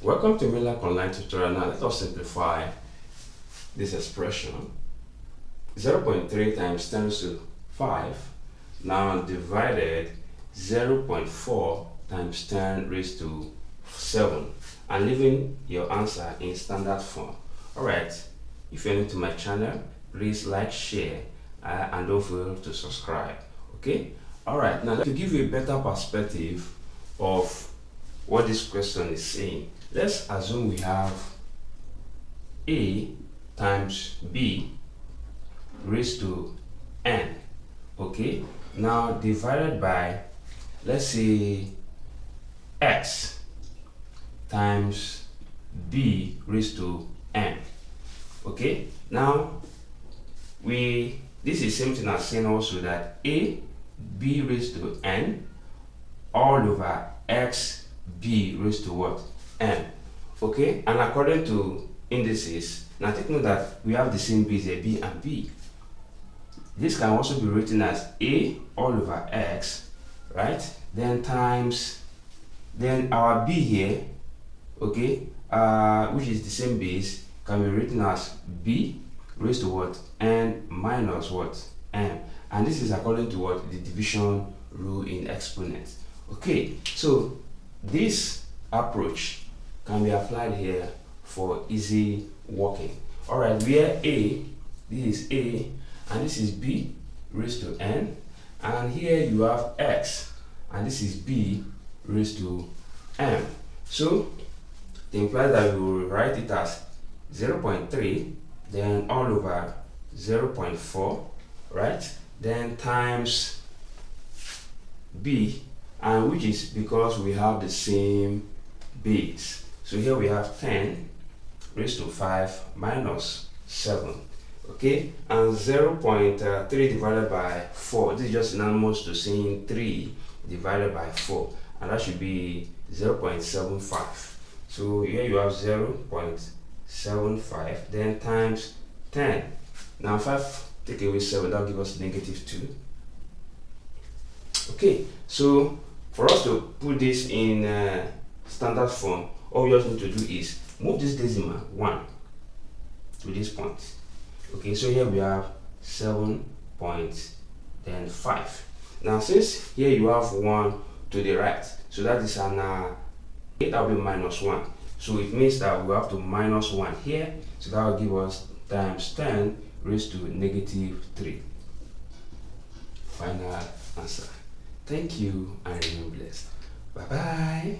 Welcome to Emmelac online tutorial. Now let us simplify this expression. 0.3 times 10 raised to 5 now divided 0.4 times 10 raised to 7 and leaving your answer in standard form. Alright, if you're new to my channel, please like, share, and don't fail to subscribe. Okay? Alright, now to give you a better perspective of what this question is saying, let's assume we have a times b raised to n. Okay, now divided by, let's say, x times b raised to n. Okay, now this is same thing as saying also that a b raised to n all over x b raised to what? N. Okay, and according to indices, now take note that we have the same b's here, b and b. This can also be written as a all over x, right? Then times, then our b here, okay, which is the same base, can be written as b raised to what? N minus what? M. And this is according to what? The division rule in exponents. Okay, so this approach can be applied here for easy working. Alright, where a, this is a, and this is b raised to n, and here you have x, and this is b raised to m. So it implies that we will write it as 0.3, then all over 0.4, right? Then times b, and which is because we have the same base. So here we have 10 raised to 5 minus 7. Okay, and 0.3 divided by 4. This is just synonymous to saying 3 divided by 4, and that should be 0.75. So here you have 0.75, then times 10. Now 5 take away 7, that will give us negative 2. Okay, so for us to put this in standard form, all we just need to do is move this decimal 1 to this point. Okay, so here we have 7.5. Now since here you have 1 to the right, so that is an that will be minus 1. So it means that we have to minus 1 here, so that will give us times 10 raised to negative 3. Final answer. Thank you and remain blessed. Bye bye.